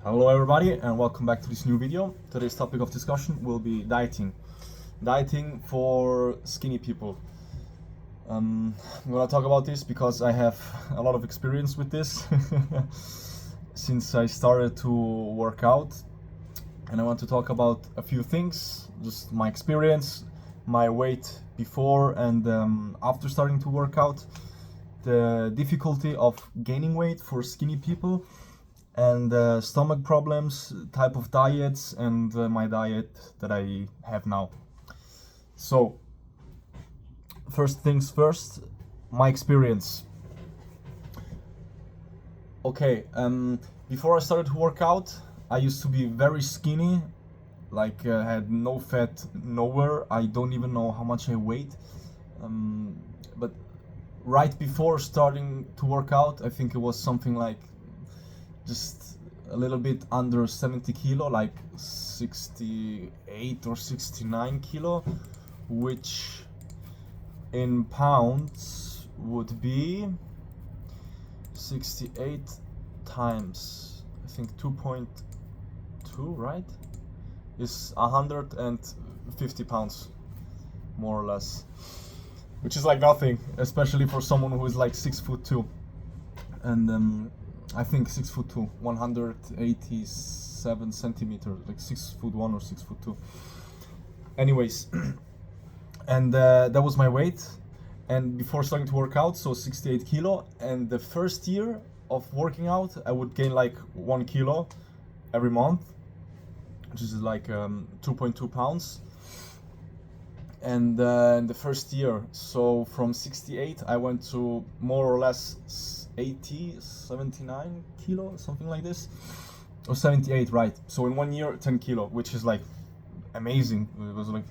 Hello everybody and welcome back to this new video. Today's topic of discussion will be dieting. Dieting for skinny people. I'm gonna talk about this because I have a lot of experience with this since I started to work out, and I want to talk about a few things, just my experience, my weight before and after starting to work out, the difficulty of gaining weight for skinny people, and stomach problems, type of diets, and my diet that I have now. So, first things first, my experience. Okay, before I started to work out, I used to be very skinny, like had no fat nowhere. I don't even know how much I weighed. But right before starting to work out, I think it was something like just a little bit under 70 kilo, like 68 or 69 kilo, which in pounds would be 68 times, I think 2.2, right? Is 150 pounds, more or less, which is like nothing, especially for someone who is like 6'2", and I think 6'2", 187 centimeters, like 6'1" or 6'2". Anyways, and that was my weight, and before starting to work out, so 68 kilo. And the first year of working out, I would gain like 1 kilo every month, which is like 2.2 pounds. And in the first year, so from 68, I went to more or less 79 kilo, something like this, or 78, right? So in 1 year, 10 kilo, which is like amazing. It was like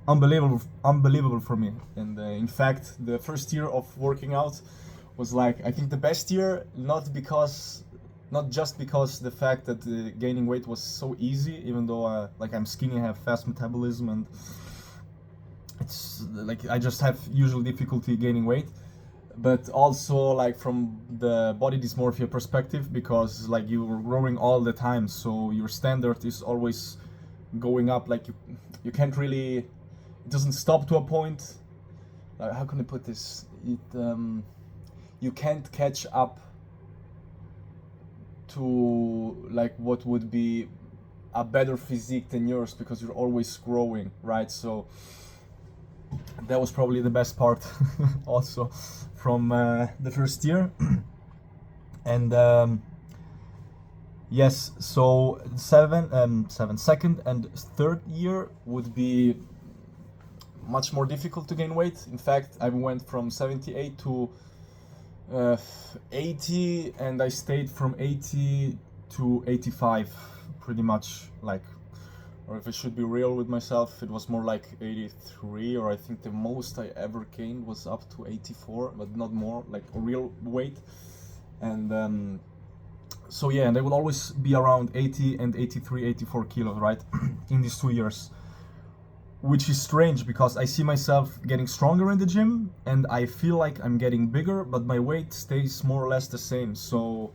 unbelievable for me. And in fact, the first year of working out was like, I think, the best year, not just because the fact that gaining weight was so easy, even though like I'm skinny, I have fast metabolism, and it's like I just have usual difficulty gaining weight, but also like from the body dysmorphia perspective, because like you're growing all the time, so your standard is always going up. Like you can't really, it doesn't stop to a point. How can I put this? You can't catch up to like what would be a better physique than yours, because you're always growing, right? So that was probably the best part also from the first year. And yes, so second and third year would be much more difficult to gain weight. In fact, I went from 78 to 80, and I stayed from 80 to 85 pretty much, like, or if I should be real with myself, it was more like 83, or I think the most I ever gained was up to 84, but not more, like a real weight. And so yeah, and I will always be around 80 and 83, 84 kilos, right? In these 2 years, which is strange because I see myself getting stronger in the gym and I feel like I'm getting bigger, but my weight stays more or less the same. So,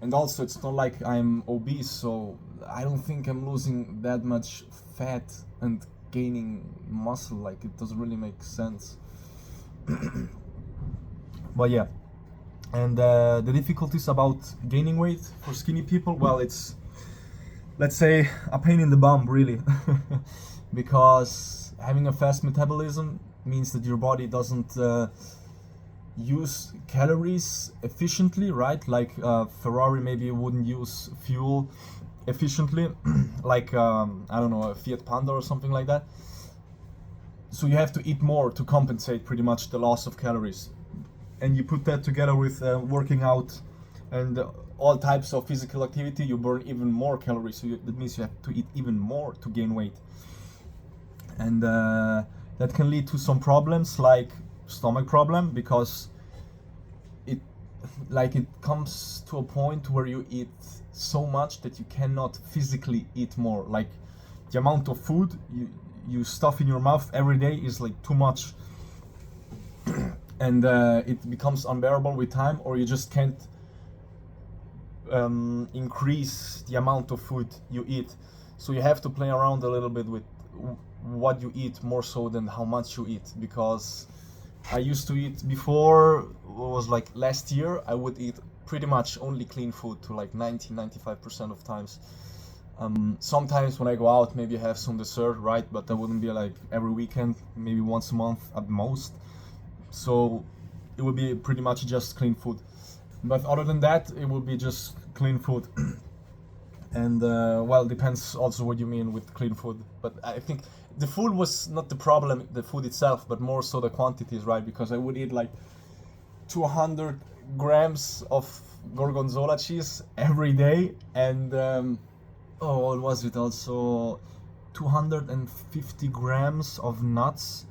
and also it's not like I'm obese, so I don't think I'm losing that much fat and gaining muscle. Like, it doesn't really make sense. But yeah, and the difficulties about gaining weight for skinny people, well, it's, let's say, a pain in the bum, really. Because having a fast metabolism means that your body doesn't use calories efficiently, right? Like Ferrari maybe wouldn't use fuel efficiently, like I don't know, a Fiat Panda or something like that. So you have to eat more to compensate pretty much the loss of calories. And you put that together with working out and all types of physical activity, you burn even more calories. So that means you have to eat even more to gain weight. And that can lead to some problems, like stomach problem, because it comes to a point where you eat so much that you cannot physically eat more. Like, the amount of food you stuff in your mouth every day is like too much, and it becomes unbearable with time, or you just can't increase the amount of food you eat. So you have to play around a little bit with what you eat more so than how much you eat, because I used to eat before, it was like last year, I would eat pretty much only clean food to like 90-95% of times. Sometimes when I go out, maybe I have some dessert, right? But that wouldn't be like every weekend, maybe once a month at most. So it would be pretty much just clean food. But other than that, it would be just clean food. And well, depends also what you mean with clean food. But I think the food was not the problem, the food itself, but more so the quantities, right? Because I would eat like 200 grams of gorgonzola cheese every day, and oh, what was it also? 250 grams of nuts,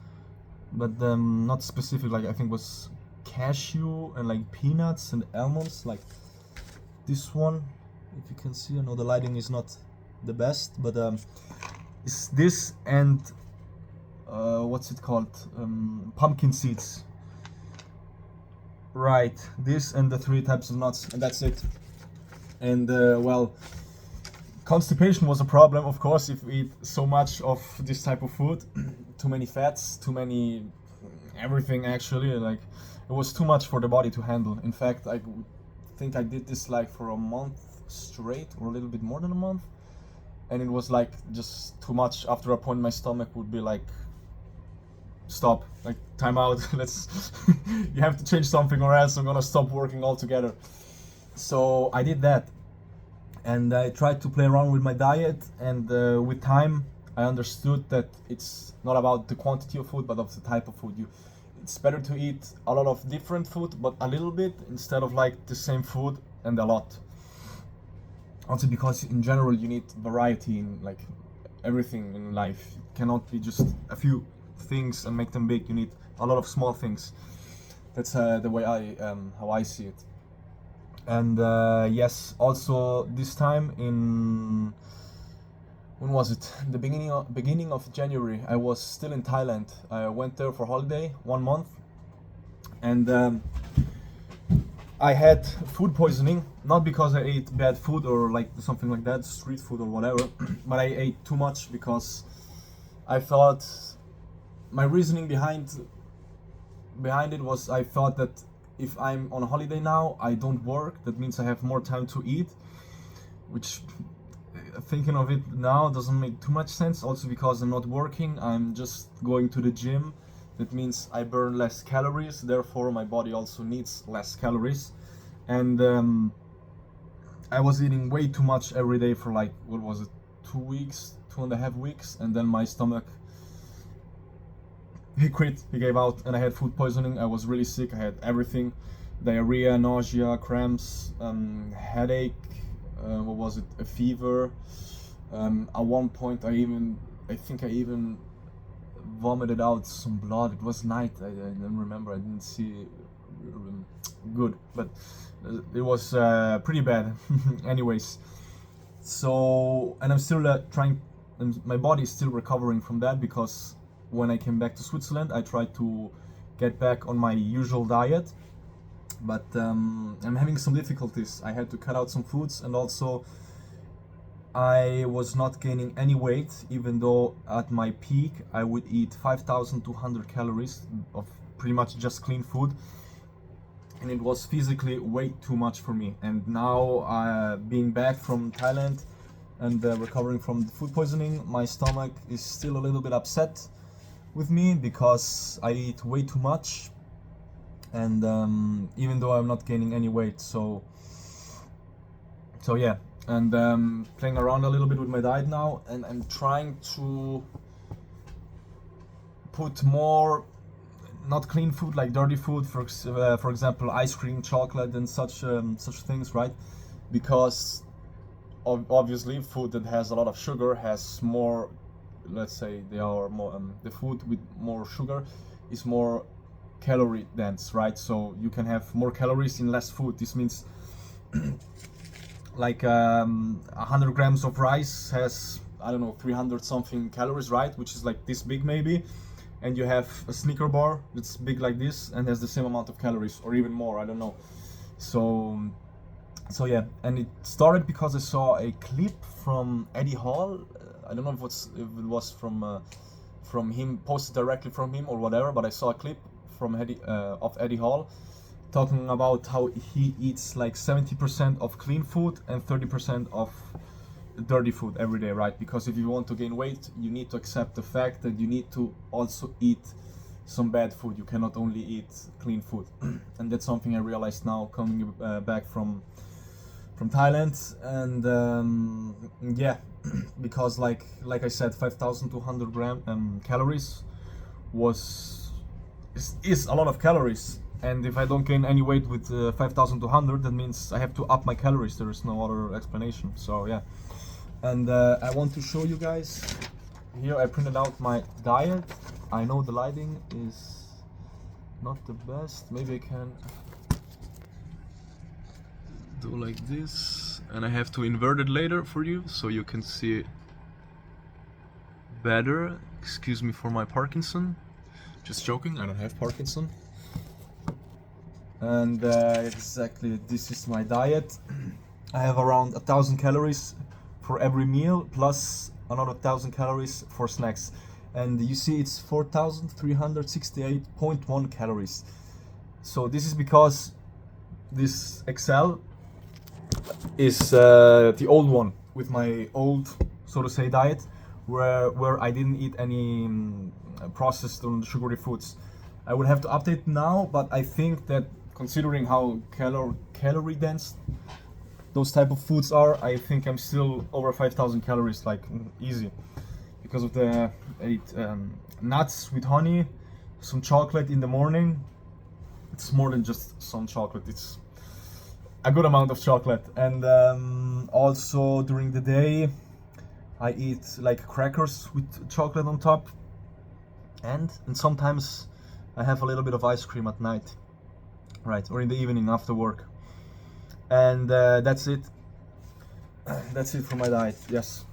but not specific, like I think was cashew and like peanuts and almonds, like this one. If you can see, I know the lighting is not the best, but it's this and what's it called? Pumpkin seeds. Right, this and the 3 types of nuts, and that's it. And well, constipation was a problem, of course, if we eat so much of this type of food. Too many fats, too many everything, actually. Like, it was too much for the body to handle. In fact, I think I did this like for a month straight, or a little bit more than a month, and it was like just too much. After a point, my stomach would be like, stop, like, time out. Let's you have to change something, or else I'm gonna stop working altogether. So I did that, and I tried to play around with my diet, and with time I understood that it's not about the quantity of food, but of the type of food. It's better to eat a lot of different food, but a little bit, instead of like the same food and a lot. Also because in general you need variety in like everything in life. It cannot be just a few things and make them big. You need a lot of small things. That's the way how I see it. And yes, also this time in, when was it? The beginning of January. I was still in Thailand. I went there for holiday 1 month, and I had food poisoning, not because I ate bad food or like something like that, street food or whatever, but I ate too much because I thought, my reasoning behind it was, I thought that if I'm on holiday now, I don't work, that means I have more time to eat, which, thinking of it now, doesn't make too much sense. Also because I'm not working, I'm just going to the gym. That means I burn less calories, therefore my body also needs less calories. And I was eating way too much every day for like, what was it, 2 weeks, 2.5 weeks, and then my stomach, he quit, he gave out, and I had food poisoning. I was really sick, I had everything: diarrhea, nausea, cramps, headache, what was it, a fever. At one point I think I even vomited out some blood. It was night, I don't remember, I didn't see good, but it was pretty bad. Anyways, so, and I'm still trying, and my body is still recovering from that, because when I came back to Switzerland I tried to get back on my usual diet, but I'm having some difficulties. I had to cut out some foods, and also I was not gaining any weight, even though at my peak I would eat 5,200 calories of pretty much just clean food, and it was physically way too much for me. And now, being back from Thailand and recovering from the food poisoning, my stomach is still a little bit upset with me because I eat way too much, and even though I'm not gaining any weight, so yeah. And playing around a little bit with my diet now, and I'm trying to put more not clean food, like dirty food, for example ice cream, chocolate, and such things, right? Because obviously food that has a lot of sugar has more, let's say they are more, the food with more sugar is more calorie dense, right? So you can have more calories in less food. This means like 100 grams of rice has, I don't know, 300 something calories, right? Which is like this big maybe. And you have a Snicker bar that's big like this and has the same amount of calories, or even more, I don't know. So So yeah, and it started because I saw a clip from Eddie Hall. I don't know if it was from him, posted directly from him or whatever, but I saw a clip from of Eddie Hall talking about how he eats like 70% of clean food and 30% of dirty food every day, right? Because if you want to gain weight, you need to accept the fact that you need to also eat some bad food. You cannot only eat clean food. And that's something I realized now coming back from Thailand. And yeah, because like I said, 5,200 calories is a lot of calories. And if I don't gain any weight with 5,200, that means I have to up my calories. There is no other explanation. So yeah, and I want to show you guys. Here I printed out my diet. I know the lighting is not the best. Maybe I can do like this, and I have to invert it later for you so you can see it better. Excuse me for my Parkinson. Just joking, I don't have Parkinson. And exactly, this is my diet. I have around 1,000 calories for every meal, plus another 1,000 calories for snacks. And you see it's 4,368.1 calories. So this is because this Excel is the old one with my old, so to say, diet, where I didn't eat any processed and sugary foods. I would have to update now, but I think that considering how calorie dense those type of foods are, I think I'm still over 5,000 calories, like easy, because of the nuts with honey, some chocolate in the morning. It's more than just some chocolate, it's a good amount of chocolate. And also during the day I eat like crackers with chocolate on top, and sometimes I have a little bit of ice cream at night, right, or in the evening after work. And that's it for my diet. Yes.